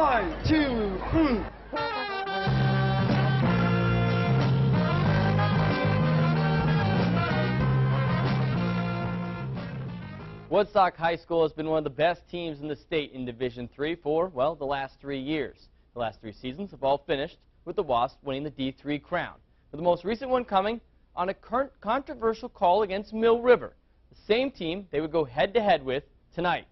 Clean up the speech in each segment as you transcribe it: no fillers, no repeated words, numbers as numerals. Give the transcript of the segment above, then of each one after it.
1, 2, 3. Woodstock High School has been one of the best teams in the state in Division III for, well, the last 3 years. The last 3 seasons have all finished with the Wasps winning the D3 crown, with the most recent one coming on a current controversial call against Mill River, the same team they would go head-to-head with tonight.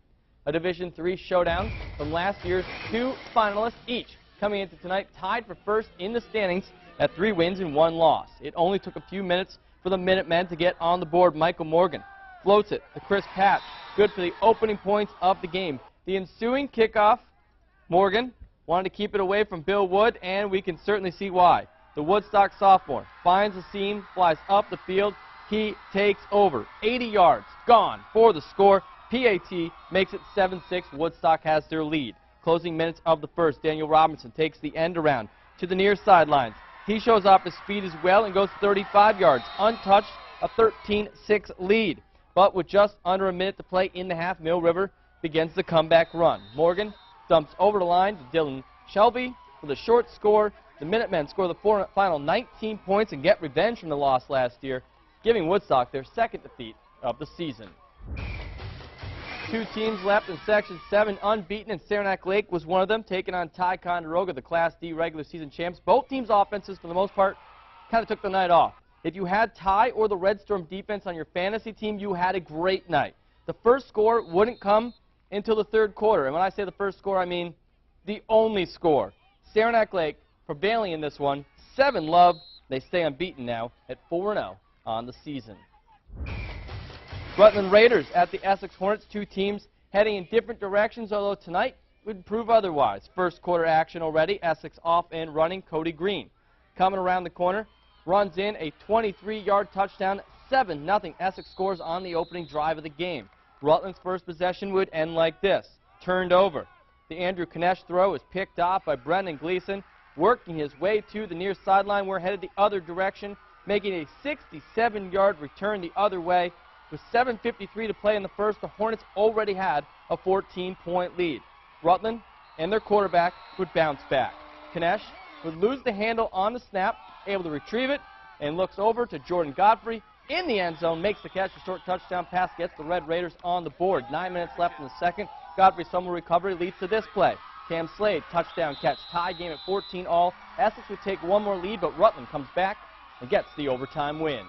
A Division III showdown from last year's 2 finalists each, coming into tonight tied for first in the standings at 3 wins and 1 loss. It only took a few minutes for the Minutemen to get on the board. Michael Morgan floats it to Chris Patch, good for the opening points of the game. The ensuing kickoff, Morgan wanted to keep it away from Bill Wood, and we can certainly see why. The Woodstock sophomore finds the seam, flies up the field, he takes over. 80 yards, gone for the score. PAT makes it 7-6. Woodstock has their lead. Closing minutes of the first, Daniel Robinson takes the end around to the near sidelines. He shows off his speed as well and goes 35 yards, untouched, a 13-6 lead. But with just under a minute to play in the half, Mill River begins the comeback run. Morgan dumps over the line to Dylan Shelby with a short score. The Minutemen score the final 19 points and get revenge from the loss last year, giving Woodstock their second defeat of the season. 2 teams left in Section 7, unbeaten, and Saranac Lake was one of them, taking on Ticonderoga, the Class D regular season champs. Both teams' offenses, for the most part, kind of took the night off. If you had Ty or the Red Storm defense on your fantasy team, you had a great night. The first score wouldn't come until the 3rd quarter. And when I say the first score, I mean the only score. Saranac Lake prevailing in this one, 7-love. They stay unbeaten now at 4-0 on the season. Rutland Raiders at the Essex Hornets, 2 teams heading in different directions, although tonight would prove otherwise. First quarter action already. Essex off and running. Cody Green coming around the corner, runs in a 23-yard touchdown, 7-0. Essex scores on the opening drive of the game. Rutland's first possession would end like this. Turned over. The Andrew Kanesh throw is picked off by Brendan Gleason, working his way to the near sideline. We're headed the other direction, making a 67-yard return the other way. With 7:53 to play in the first, the Hornets already had a 14-point lead. Rutland and their quarterback would bounce back. Kanesh would lose the handle on the snap, able to retrieve it, and looks over to Jordan Godfrey in the end zone, makes the catch. A short touchdown pass gets the Red Raiders on the board. 9 minutes left in the second. Godfrey's fumble recovery leads to this play. Cam Slade, touchdown catch, tie game at 14 all. Essex would take one more lead, but Rutland comes back and gets the overtime win.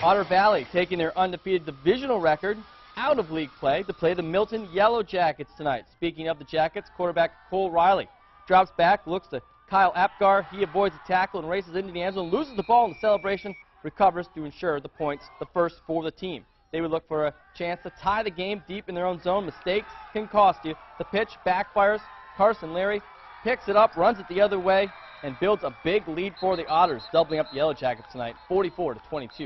Otter Valley taking their undefeated divisional record out of league play to play the Milton Yellow Jackets tonight. Speaking of the Jackets, quarterback Cole Riley drops back, looks to Kyle Apgar. He avoids a tackle and races into the end zone, loses the ball in the celebration, recovers to ensure the points, the first for the team. They would look for a chance to tie the game deep in their own zone. Mistakes can cost you. The pitch backfires. Carson Larry picks it up, runs it the other way, and builds a big lead for the Otters, doubling up the Yellow Jackets tonight, 44-22.